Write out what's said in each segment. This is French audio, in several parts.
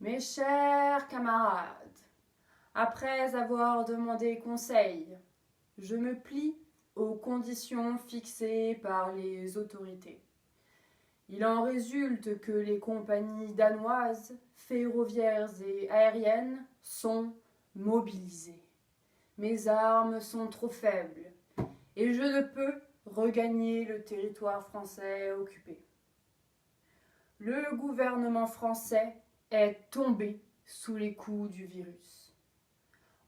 Mes chers camarades, après avoir demandé conseil, je me plie aux conditions fixées par les autorités. Il en résulte que les compagnies danoises, ferroviaires et aériennes sont mobilisées. Mes armes sont trop faibles et je ne peux regagner le territoire français occupé. Le gouvernement français est tombé sous les coups du virus.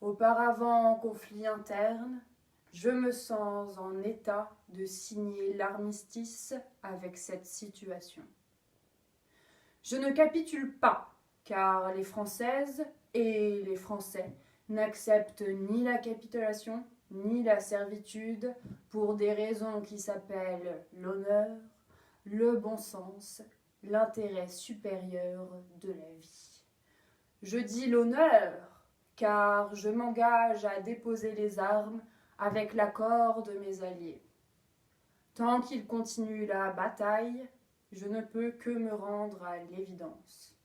Auparavant en conflit interne, je me sens en état de signer l'armistice avec cette situation. Je ne capitule pas, car les Françaises et les Français n'acceptent ni la capitulation ni la servitude pour des raisons qui s'appellent l'honneur, le bon sens, l'intérêt supérieur de la vie. Je dis l'honneur, car je m'engage à déposer les armes avec l'accord de mes alliés. Tant qu'ils continuent la bataille, je ne peux que me rendre à l'évidence.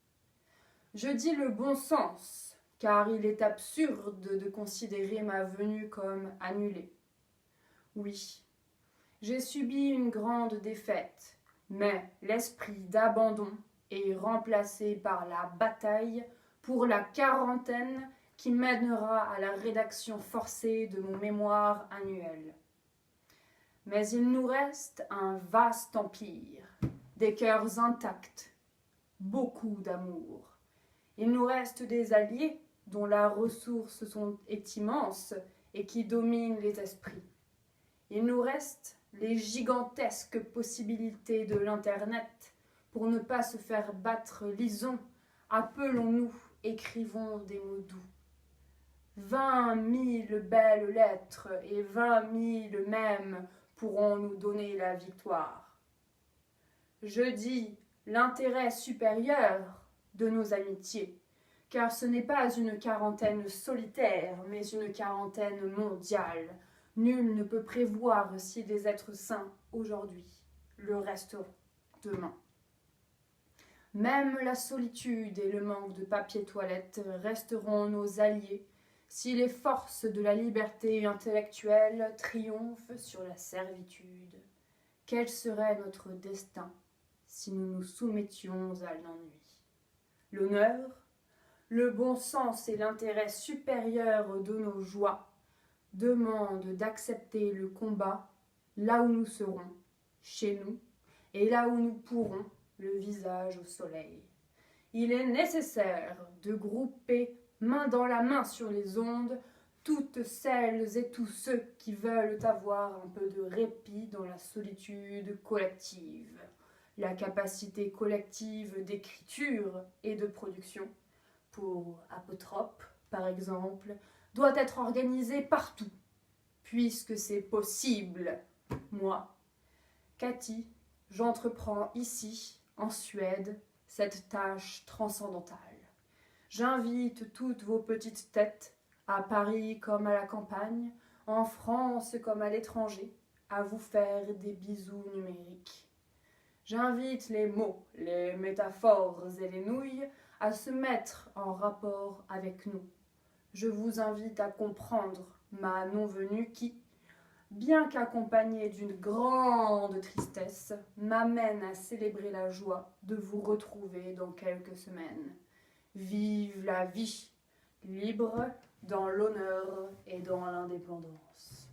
Je dis le bon sens, car il est absurde de considérer ma venue comme annulée. Oui, j'ai subi une grande défaite, mais l'esprit d'abandon est remplacé par la bataille pour la quarantaine qui mènera à la rédaction forcée de mon mémoire annuel. Mais il nous reste un vaste empire, des cœurs intacts, beaucoup d'amour. Il nous reste des alliés dont la ressource est immense et qui dominent les esprits. Il nous reste les gigantesques possibilités de l'Internet. Pour ne pas se faire battre, lisons, appelons-nous, écrivons des mots doux. 20 000 belles lettres et 20 000 mêmes pourront nous donner la victoire. Je dis l'intérêt supérieur de nos amitiés, car ce n'est pas une quarantaine solitaire, mais une quarantaine mondiale. Nul ne peut prévoir si les êtres sains aujourd'hui le resteront demain. Même la solitude et le manque de papier toilette resteront nos alliés si les forces de la liberté intellectuelle triomphent sur la servitude. Quel serait notre destin si nous nous soumettions à l'ennui? L'honneur, le bon sens et l'intérêt supérieur de nos joies demandent d'accepter le combat là où nous serons, chez nous, et là où nous pourrons, le visage au soleil. Il est nécessaire de grouper main dans la main sur les ondes toutes celles et tous ceux qui veulent avoir un peu de répit dans la solitude collective. La capacité collective d'écriture et de production, pour Apotrope par exemple, doit être organisée partout, puisque c'est possible. Moi, Cathy, j'entreprends ici, en Suède, cette tâche transcendantale. J'invite toutes vos petites têtes, à Paris comme à la campagne, en France comme à l'étranger, à vous faire des bisous numériques. J'invite les mots, les métaphores et les nouilles à se mettre en rapport avec nous. Je vous invite à comprendre ma non-venue qui, bien qu'accompagnée d'une grande tristesse, m'amène à célébrer la joie de vous retrouver dans quelques semaines. Vive la vie, libre dans l'honneur et dans l'indépendance.